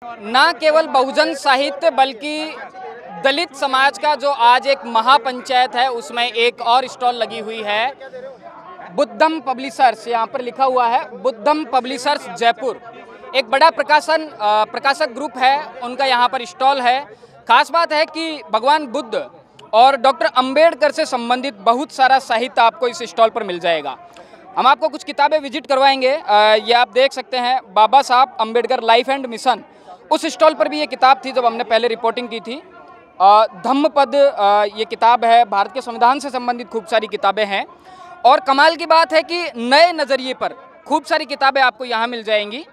ना केवल बहुजन साहित्य बल्कि दलित समाज का जो आज एक महापंचायत है उसमें एक और स्टॉल लगी हुई है। बुद्धम पब्लिशर्स, यहाँ पर लिखा हुआ है बुद्धम पब्लिशर्स जयपुर। एक बड़ा प्रकाशक ग्रुप है, उनका यहाँ पर स्टॉल है। खास बात है कि भगवान बुद्ध और डॉक्टर अंबेडकर से संबंधित बहुत सारा साहित्य आपको इस स्टॉल पर मिल जाएगा। हम आपको कुछ किताबें विजिट करवाएंगे। ये आप देख सकते हैं, बाबा साहब अंबेडकर लाइफ एंड मिशन। उस स्टॉल पर भी ये किताब थी जब हमने पहले रिपोर्टिंग की थी। धम्मपद ये किताब है। भारत के संविधान से संबंधित खूब सारी किताबें हैं और कमाल की बात है कि नए नज़रिए पर खूब सारी किताबें आपको यहाँ मिल जाएंगी।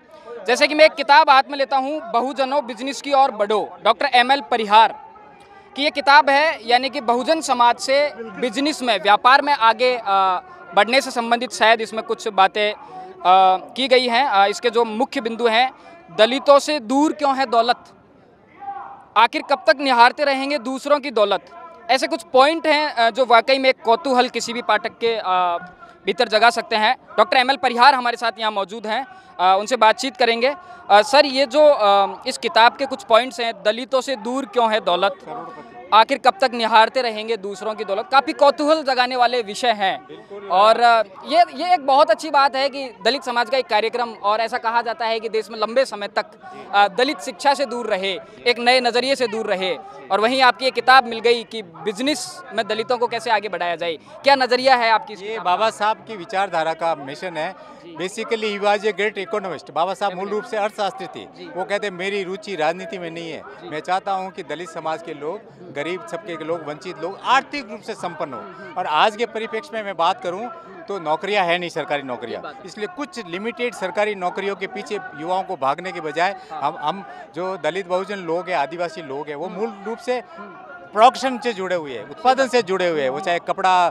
जैसे कि मैं एक किताब हाथ में लेता हूँ, बहुजनों बिजनेस की और बढ़ो, डॉक्टर ML परिहार की ये किताब है। यानी कि बहुजन समाज से बिजनेस में, व्यापार में आगे बढ़ने से संबंधित शायद इसमें कुछ बातें की गई हैं। इसके जो मुख्य बिंदु हैं, दलितों से दूर क्यों है दौलत, आखिर कब तक निहारते रहेंगे दूसरों की दौलत। ऐसे कुछ पॉइंट हैं जो वाकई में एक कौतूहल किसी भी पाठक के भीतर जगा सकते हैं। डॉक्टर ML परिहार हमारे साथ यहाँ मौजूद हैं, उनसे बातचीत करेंगे। सर, ये जो इस किताब के कुछ पॉइंट्स हैं, दलितों से दूर क्यों है दौलत, आखिर कब तक निहारते रहेंगे दूसरों की दौलत, काफ़ी कौतूहल जगाने वाले विषय हैं। और ये एक बहुत अच्छी बात है कि दलित समाज का एक कार्यक्रम, और ऐसा कहा जाता है कि देश में लंबे समय तक दलित शिक्षा से दूर रहे, एक नए नज़रिए से दूर रहे, और वहीं आपकी ये किताब मिल गई कि बिजनेस में दलितों को कैसे आगे बढ़ाया जाए। क्या नज़रिया है आपकी? ये बाबा साहब की विचारधारा का मिशन है। Basically he was a great economist. Baba Saheb मूल रूप से अर्थशास्त्री थे। वो कहते हैं मेरी रुचि राजनीति में नहीं है, मैं चाहता हूँ कि दलित समाज के लोग, गरीब सबके के लोग, वंचित लोग आर्थिक रूप से संपन्न हो। और आज के परिप्रेक्ष्य में मैं बात करूँ तो नौकरियां है नहीं, सरकारी नौकरियां, इसलिए कुछ लिमिटेड सरकारी नौकरियों के पीछे युवाओं को भागने के बजाय हम जो दलित बहुजन लोग हैं, आदिवासी लोग हैं, वो मूल रूप से प्रोडक्शन से जुड़े हुए हैं, उत्पादन से जुड़े हुए हैं। वो चाहे कपड़ा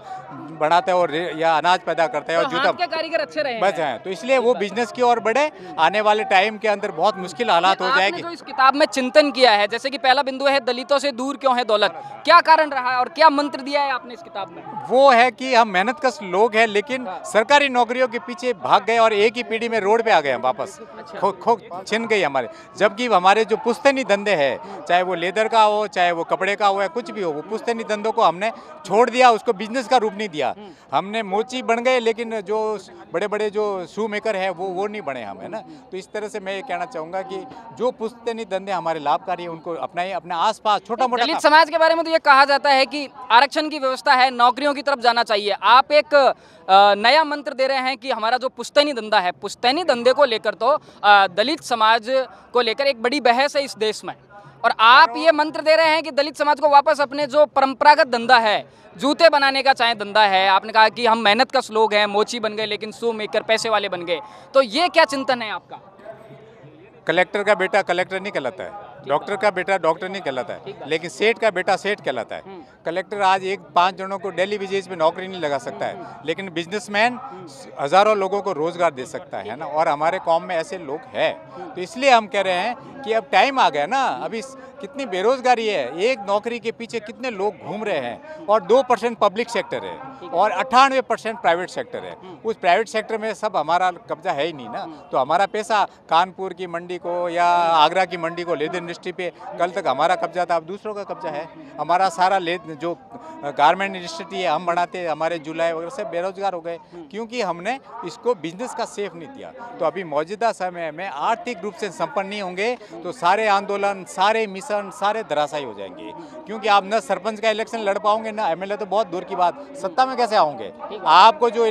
बनाते हैं और या अनाज पैदा करते हैं और जूता के कारीगर अच्छे रहे बस हैं, तो इसलिए वो बिजनेस की ओर बढ़े। आने वाले टाइम के अंदर बहुत मुश्किल हालात हो जाएगी। जो इस किताब में चिंतन किया है, जैसे कि पहला बिंदु है दलितों से दूर क्यों है दौलत, क्या कारण रहा है और क्या मंत्र दिया है आपने इस किताब में? वो है कि हम मेहनतकश लोग हैं, लेकिन सरकारी नौकरियों के पीछे भाग गए और एक ही पीढ़ी में रोड पे आ गए हम वापस। खो छिन गई हमारे। जबकि हमारे जो पुश्तैनी धंधे हैं, चाहे वो लेदर का हो, चाहे वो कपड़े का हो या कुछ भी हो, वो पुश्तैनी धंधों को हमने छोड़ दिया, उसको बिजनेस का रूप नहीं दिया। हमने मोची बन गए, लेकिन जो बड़े बड़े जो शू मेकर है वो नहीं बने हम, है ना। तो इस तरह से मैं ये कहना चाहूँगा कि जो पुश्तैनी धंधे हमारे लाभकारी है उनको अपनाइए। अपने आसपास छोटा मोटा दलित समाज के बारे में तो ये कहा जाता है कि आरक्षण की व्यवस्था है, नौकरियों की तरफ जाना चाहिए। आप एक नया मंत्र दे रहे हैं कि हमारा जो पुश्तैनी धंधा है, पुश्तैनी धंधे को लेकर तो दलित समाज को लेकर एक बड़ी बहस है इस देश में, और आप ये मंत्र दे रहे हैं कि दलित समाज को वापस अपने जो परंपरागत धंधा है, जूते बनाने का चाहे धंधा है, आपने कहा कि हम मेहनत का लोग हैं, मोची बन गए लेकिन शू मेकर पैसे वाले बन गए, तो ये क्या चिंतन है आपका? कलेक्टर का बेटा कलेक्टर नहीं कहलाता है, डॉक्टर का बेटा डॉक्टर नहीं कहलाता है, लेकिन सेठ का बेटा सेठ कहलाता है। कलेक्टर आज 5 जनों को डेली वेजेज पे नौकरी नहीं लगा सकता है, लेकिन बिजनेसमैन हजारों लोगों को रोजगार दे सकता है ना। और हमारे कौम में ऐसे लोग हैं, तो इसलिए हम कह रहे हैं कि अब टाइम आ गया ना। अभी कितनी बेरोजगारी है, एक नौकरी के पीछे कितने लोग घूम रहे हैं, और 2% पब्लिक सेक्टर है और 98% प्राइवेट सेक्टर है। उस प्राइवेट सेक्टर में सब हमारा कब्जा है ही नहीं ना। तो हमारा पैसा कानपुर की मंडी को या आगरा की मंडी को, लेदर इंडस्ट्री पे कल तक हमारा कब्जा था, अब दूसरों का कब्जा है। हमारा सारा जो गारमेंट इंडस्ट्री है हम बनाते, हमारे जुलाई वगैरह सब बेरोजगार हो गए, क्योंकि हमने इसको बिजनेस का सेफ नहीं दिया। तो अभी मौजूदा समय में आर्थिक रूप से संपन्न नहीं होंगे तो सारे आंदोलन, सारे मिशन, सारे धराशायी हो जाएंगे। क्योंकि आप न सरपंच का इलेक्शन लड़ पाओगे, ना MLA, तो बहुत दूर की बात, सत्ता में कैसे आओगे? आपको जो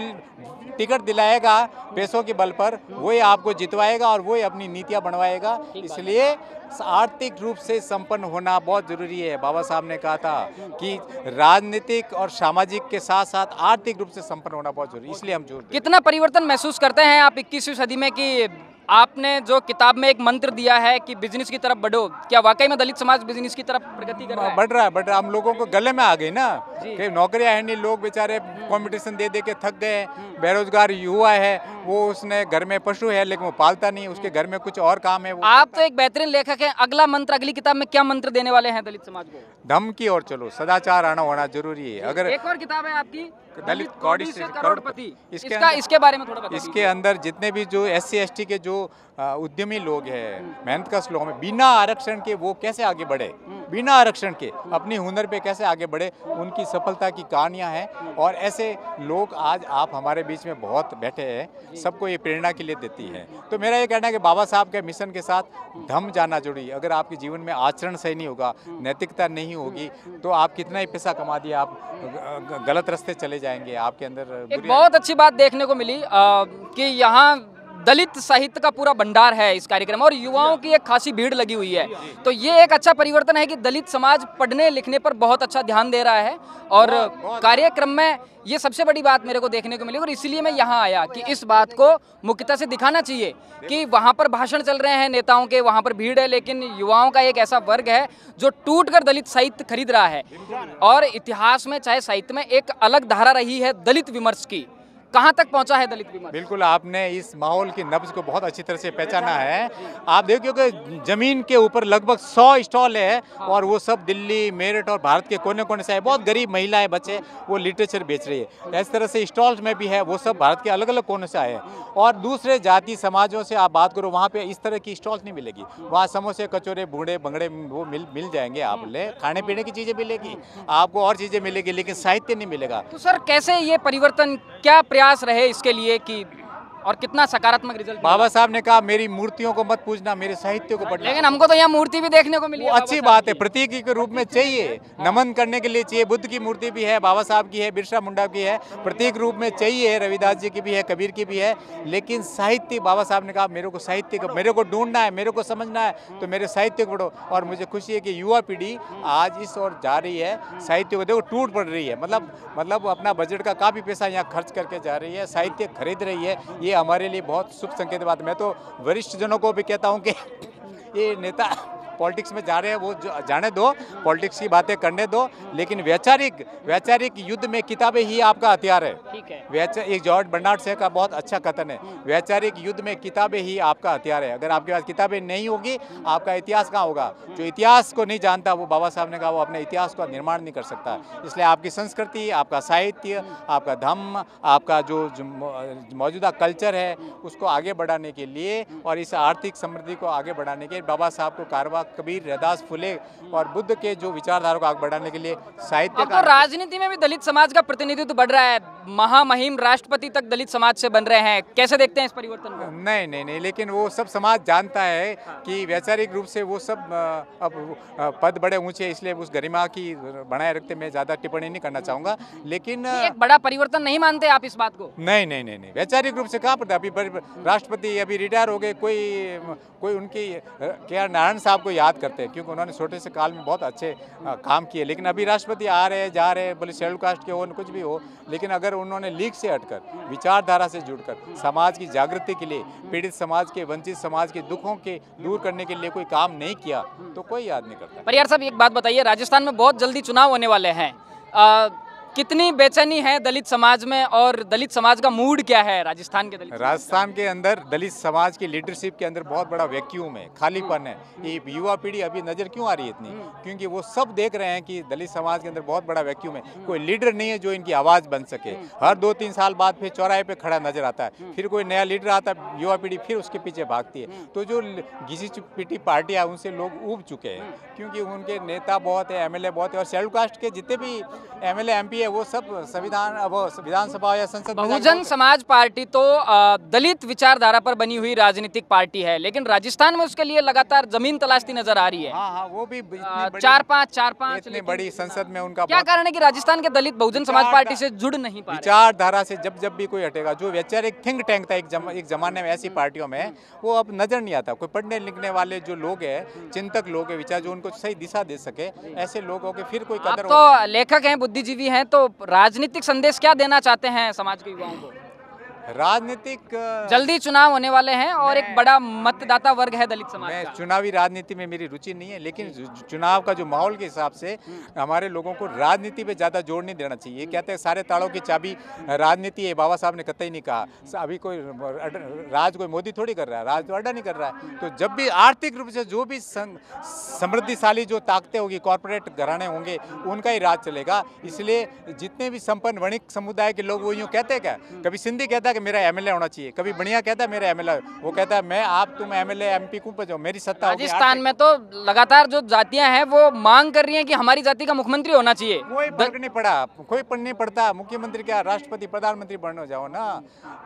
टिकट दिलाएगा पैसों के बल पर, वही आपको जितवाएगा और वही अपनी नीतियां बनवाएगा। इसलिए आर्थिक रूप से संपन्न होना बहुत जरूरी है। बाबा साहब ने कहा था कि राजनीतिक और सामाजिक के साथ साथ आर्थिक रूप से संपन्न होना बहुत जरूरी है, इसलिए हम जोर। कितना परिवर्तन महसूस करते हैं आप 21वीं सदी में कि आपने जो किताब में एक मंत्र दिया है कि बिजनेस की तरफ बढ़ो, क्या वाकई में दलित समाज बिजनेस की तरफ प्रगति कर रहा है? बढ़ रहा है। हम लोगों को गले में आ गई ना कि नौकरियां है नहीं, लोग बेचारे कंपटीशन दे दे के थक गए। बेरोजगार युवा है, वो उसने घर में पशु है लेकिन वो पालता नहीं, उसके घर में कुछ और काम है। आप तो एक बेहतरीन लेखक हैं, अगला मंत्र अगली किताब में क्या मंत्र देने वाले हैं दलित समाज को? धम्म की ओर चलो, सदाचार आना होना जरूरी है। अगर एक और किताब है आपकी दलित कौड़ी से करोड़पति, इसके बारे में थोड़ा बताइए। इसके अंदर जितने भी जो SC ST के जो उद्यमी लोग हैं, मेहनतकश लोग हैं, बिना आरक्षण के वो कैसे आगे बढ़े, बिना आरक्षण के अपनी हुनर पे कैसे आगे बढ़े, उनकी सफलता की कहानियां हैं। और ऐसे लोग आज आप हमारे बीच में बहुत बैठे हैं, सबको ये प्रेरणा के लिए देती है। तो मेरा ये कहना है कि बाबा साहब के मिशन के साथ धम जाना जरूरी है। अगर आपके जीवन में आचरण सही नहीं होगा, नैतिकता नहीं होगी, तो आप कितना ही पैसा कमा दिए, आप गलत रास्ते चले जाएंगे। आपके अंदर एक बहुत अच्छी बात देखने को मिली कि यहाँ दलित साहित्य का पूरा भंडार है इस कार्यक्रम में, और युवाओं की एक खासी भीड़ लगी हुई है। तो ये एक अच्छा परिवर्तन है कि दलित समाज पढ़ने लिखने पर बहुत अच्छा ध्यान दे रहा है, और कार्यक्रम में ये सबसे बड़ी बात मेरे को देखने को मिली। और इसीलिए मैं यहाँ आया कि इस बात को मुख्यतः से दिखाना चाहिए कि वहाँ पर भाषण चल रहे हैं नेताओं के, वहाँ पर भीड़ है, लेकिन युवाओं का एक ऐसा वर्ग है जो टूटकर दलित साहित्य खरीद रहा है। और इतिहास में चाहे साहित्य में एक अलग धारा रही है दलित विमर्श की, कहाँ तक पहुंचा है दलित विमर्श? बिल्कुल, आपने इस माहौल की नब्ज को बहुत अच्छी तरह से पहचाना है। आप देखिए कि जमीन के ऊपर लगभग 100 स्टॉल है, और वो सब दिल्ली, मेरठ और भारत के कोने कोने से है। बहुत गरीब महिलाएं, बच्चे वो लिटरेचर बेच रही है। इस तरह से स्टॉल्स में भी है, वो सब भारत के अलग अलग कोने से आए हैं। और दूसरे जाति समाजों से आप बात करो, वहाँ पे इस तरह की स्टॉल्स नहीं मिलेगी। वहाँ समोसे, कचौरे, बूढ़े बंगड़े वो मिल जाएंगे। आप ले खाने पीने की चीज़ें मिलेगी, आपको और चीज़ें मिलेगी, लेकिन साहित्य नहीं मिलेगा। तो सर कैसे ये परिवर्तन, क्या प्रयास रहे इसके लिए कि, और कितना सकारात्मक रिजल्ट? बाबा साहब ने कहा मेरी मूर्तियों को मत पूजना, मेरे साहित्य को पढ़ना। लेकिन हमको तो यहाँ मूर्ति भी देखने को मिली है। अच्छी बात है, प्रतीक के रूप में चाहिए, नमन करने के लिए चाहिए। बुद्ध की मूर्ति भी है, बाबा साहब की है, बिरसा मुंडा की है, प्रतीक रूप में चाहिए। रविदास जी की भी है, कबीर की भी है। लेकिन साहित्य, बाबा साहब ने कहा मेरे को साहित्य को, मेरे को ढूंढना है, मेरे को समझना है, तो मेरे साहित्य को पढ़ो। और मुझे खुशी है कि युवा पीढ़ी आज इस ओर जा रही है। साहित्य को देखो टूट पड़ रही है, मतलब अपना बजट का काफ़ी पैसा यहाँ खर्च करके जा रही है, साहित्य खरीद रही है। ये हमारे लिए बहुत शुभ संकेत बात। मैं तो वरिष्ठ जनों को भी कहता हूं कि ये नेता पॉलिटिक्स में जा रहे हैं, वो जाने दो, पॉलिटिक्स की बातें करने दो, लेकिन वैचारिक युद्ध में किताबें ही आपका हथियार है। ठीक है। एक जॉर्ज बर्नार्ड शॉ का बहुत अच्छा कथन है, वैचारिक युद्ध में किताबें ही आपका हथियार है। अगर आपके पास किताबें नहीं होगी, आपका इतिहास कहाँ होगा? जो इतिहास को नहीं जानता, वो बाबा साहब ने कहा, वो अपने इतिहास का निर्माण नहीं कर सकता। इसलिए आपकी संस्कृति, आपका साहित्य, आपका धम्म, आपका जो मौजूदा कल्चर है, उसको आगे बढ़ाने के लिए और इस आर्थिक समृद्धि को आगे बढ़ाने के लिए बाबा साहब को कारवा, कबीर, रैदास, फुले और बुद्ध के जो विचारधारा को आगे बढ़ाने के लिए साहित्य का। तो राजनीति में भी दलित समाज का प्रतिनिधित्व बढ़ रहा है, महामहिम राष्ट्रपति तक दलित समाज से बन रहे हैं। कैसे देखते हैं इस परिवर्तन को? नहीं, लेकिन वो सब समाज जानता है कि वैचारिक रूप से वो सब अब पद बड़े ऊंचे, इसलिए उस गरिमा की बनाए रखते मैं ज्यादा टिप्पणी नहीं करना चाहूंगा। लेकिन एक बड़ा परिवर्तन नहीं मानते आप इस बात को? नहीं, वैचारिक रूप से कहाँ पड़ता। अभी राष्ट्रपति अभी रिटायर हो गए, कोई उनकी KR नारायण साहब को याद करते हैं, क्योंकि उन्होंने छोटे से काल में बहुत अच्छे काम किए। लेकिन अभी राष्ट्रपति आ रहे हैं, जा रहे हैं, बोले शेड्यूल कास्ट के हो, कुछ भी हो, लेकिन अगर उन्होंने लीग से हटकर, विचारधारा से जुड़कर समाज की जागृति के लिए, पीड़ित समाज के, वंचित समाज के दुखों के दूर करने के लिए कोई काम नहीं किया, तो कोई याद नहीं करता। पर यार साहब एक बात बताइए, राजस्थान में बहुत जल्दी चुनाव होने वाले हैं, कितनी बेचैनी है दलित समाज में, और दलित समाज का मूड क्या है राजस्थान के दलित? राजस्थान के अंदर दलित समाज की लीडरशिप के अंदर बहुत बड़ा वैक्यूम है, खालीपन है। ये युवा पीढ़ी अभी नजर क्यों आ रही है इतनी? क्योंकि वो सब देख रहे हैं कि दलित समाज के अंदर बहुत बड़ा वैक्यूम है, कोई लीडर नहीं है जो इनकी आवाज़ बन सके। हर 2-3 साल बाद फिर चौराहे पे खड़ा नजर आता है, फिर कोई नया लीडर आता है, युवा पीढ़ी फिर उसके पीछे भागती है। तो जो घिसी पिटी पार्टियाँ, उनसे लोग ऊब चुके हैं, क्योंकि उनके नेता बहुत है, MLA बहुत है, और शेड्यूल कास्ट के जितने भी MLA MP है वो सब विधानसभा या संसद। बहुजन समाज पार्टी तो दलित विचारधारा पर बनी हुई राजनीतिक पार्टी है, लेकिन राजस्थान में उसके लिए लगातार जमीन तलाशती नजर आ रही है। हाँ, वो भी 4-5 इतनी बड़ी संसद में उनका क्या कारण है कि राजस्थान के दलित बहुजन समाज पार्टी से जुड़ नहीं पा रहे? विचारधारा से जब भी कोई हटेगा, जो वैचारिक थिंक टैंक था एक जमाने में ऐसी पार्टियों में, वो अब नजर नहीं आता। कोई पढ़ने लिखने वाले जो लोग हैं, चिंतक लोग हैं, विचार जो उनको सही दिशा दे सके, ऐसे लोगों के फिर कोई कदर। तो लेखक हैं, बुद्धिजीवी हैं, तो राजनीतिक संदेश क्या देना चाहते हैं समाज के युवाओं को? राजनीतिक जल्दी चुनाव होने वाले हैं और एक बड़ा मतदाता वर्ग है दलित समाज मैं का। चुनावी राजनीति में मेरी रुचि नहीं है, लेकिन चुनाव का जो माहौल के हिसाब से हमारे लोगों को राजनीति पे ज़्यादा जोर नहीं देना चाहिए। ये कहते हैं सारे तालों की चाबी राजनीति है, बाबा साहब ने कतई नहीं कहा। अभी कोई राज कोई मोदी थोड़ी कर रहा है, राज तो अड्डा नहीं कर रहा है। तो जब भी आर्थिक रूप से जो भी समृद्धिशाली जो ताकतें होगी, कॉरपोरेट घराने होंगे, उनका ही राज चलेगा। इसलिए जितने भी संपन्न वणिक समुदाय के लोग वो यूँ कहते हैं क्या, कभी सिंधी कहता है कि मेरा एमएलए होना चाहिए, कभी बढ़िया कहता है मेरा एमएलए, वो कहता है मैं आप तुम एमएलए एमपी क्यों पे जाओ, मेरी सत्ता होगी। राजस्थान में तो लगातार जो जातियां हैं वो मांग कर रही हैं कि हमारी जाति का मुख्यमंत्री होना चाहिए। कोई फर्क नहीं पड़ा, कोई फर्क नहीं पड़ता। मुख्यमंत्री क्या, राष्ट्रपति प्रधानमंत्री बनने जाओ ना।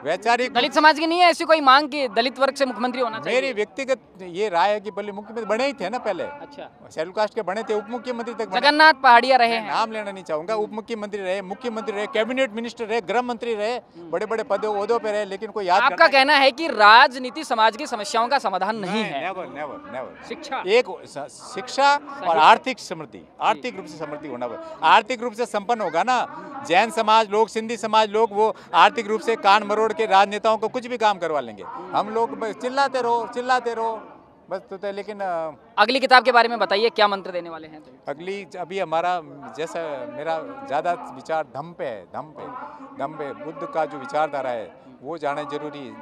वैचारिक दलित समाज की नहीं है ऐसी कोई मांग कि दलित वर्ग से मुख्यमंत्री होना चाहिए? मेरी व्यक्तिगत ये राय है कि पहले मुख्यमंत्री बने ही थे ना, पहले अच्छा, शेड्यूल कास्ट के बने थे, उप मुख्यमंत्री तक बने। जगन्नाथ पहाड़िया रहे हैं। नाम लेना नहीं चाहूंगा, उप मुख्यमंत्री रहे, मुख्यमंत्री रहे, कैबिनेट मिनिस्टर रहे, गृह मंत्री रहे, बड़े बड़े पदों पे रहे, लेकिन कोई याद आपका कहना है कि राजनीति समाज की समस्याओं का समाधान नहीं है। Never never never. शिक्षा, एक शिक्षा और आर्थिक समृद्धि, आर्थिक रूप से समृद्धि होना, आर्थिक रूप से संपन्न होगा ना। जैन समाज लोग, सिंधी समाज लोग, वो आर्थिक रूप से कान मरोड़ के राजनेताओं को कुछ भी काम करवा लेंगे। हम लोग बस चिल्लाते रहो बस। तो लेकिन अगली किताब के बारे में बताइए, क्या मंत्र देने वाले हैं? अगली अभी हमारा जैसा मेरा ज़्यादा विचार धम्म पे है, धम्म पे बुद्ध का जो विचारधारा है वो जाने जरूरी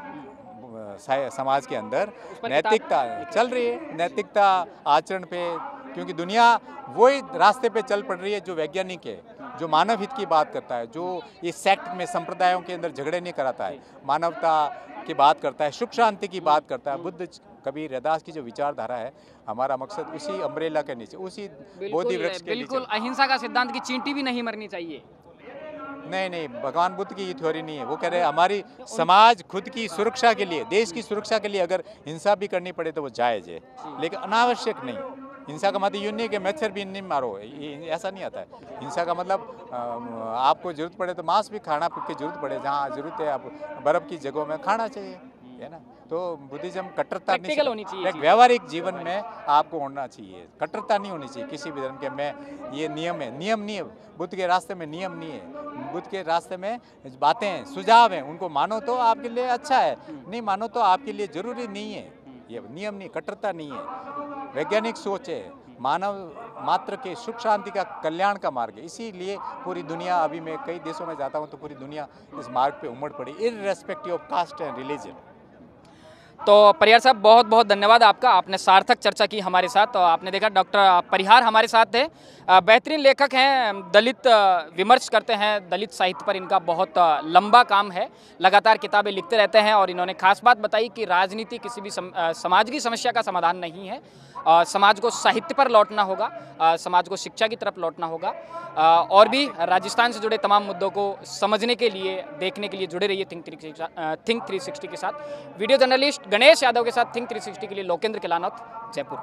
समाज के अंदर। नैतिकता चल रही है, नैतिकता आचरण पे, क्योंकि दुनिया वही रास्ते पे चल पड़ रही है जो वैज्ञानिक है, जो मानव हित की बात करता है, जो इस सेक्ट में संप्रदायों के अंदर झगड़े नहीं कराता है, मानवता की बात करता है, सुख शांति की बात करता है। बुद्ध कबीर रैदास की जो विचारधारा है, हमारा मकसद उसी अम्ब्रेला के नीचे, उसी बोधि वृक्ष के नीचे। बिल्कुल अहिंसा का सिद्धांत की चींटी भी नहीं मरनी चाहिए। नहीं, भगवान बुद्ध की ये थ्योरी नहीं है। वो कह रहे हैं हमारी समाज खुद की सुरक्षा के लिए, देश की सुरक्षा के लिए अगर हिंसा भी करनी पड़े तो वो जायज़ है, लेकिन अनावश्यक नहीं। हिंसा का मतलब यूँ नहीं कि मच्छर भी नहीं मारो, ऐसा नहीं आता है। हिंसा का मतलब आपको जरूरत पड़े तो मांस भी खाना की जरूरत पड़े, जहाँ जरूरत है आप बर्फ़ की जगहों में खाना चाहिए, है ना। तो बुद्धिज्म कट्टरता नहीं होनी चाहिए, एक व्यावहारिक जीवन में आपको होना चाहिए, कट्टरता नहीं होनी चाहिए किसी भी धर्म के। मैं ये नियम है, नियम नहीं है बुद्ध के रास्ते में, नियम नहीं है बुद्ध के रास्ते में। बातें हैं, सुझाव हैं, उनको मानो तो आपके लिए अच्छा है, नहीं मानो तो आपके लिए जरूरी नहीं है। ये नियम नहीं, कट्टरता नहीं है, वैज्ञानिक सोच है, मानव मात्र के सुख शांति का कल्याण का मार्ग है। इसीलिए पूरी दुनिया, अभी मैं कई देशों में जाता हूँ तो पूरी दुनिया इस मार्ग पे उमड़ पड़ी, irrespective of caste and religion. तो परिहार साहब बहुत बहुत धन्यवाद आपका, आपने सार्थक चर्चा की हमारे साथ। तो आपने देखा डॉक्टर परिहार हमारे साथ थे, बेहतरीन लेखक हैं, दलित विमर्श करते हैं, दलित साहित्य पर इनका बहुत लंबा काम है, लगातार किताबें लिखते रहते हैं। और इन्होंने खास बात बताई कि राजनीति किसी भी समाज की समस्या का समाधान नहीं है। समाज को साहित्य पर लौटना होगा, समाज को शिक्षा की तरफ लौटना होगा। और भी राजस्थान से जुड़े तमाम मुद्दों को समझने के लिए, देखने के लिए जुड़े रहिए थिंक 360 के साथ। वीडियो जर्नलिस्ट गणेश यादव के साथ थिंक 360 के लिए लोकेंद्र किलानौत, जयपुर।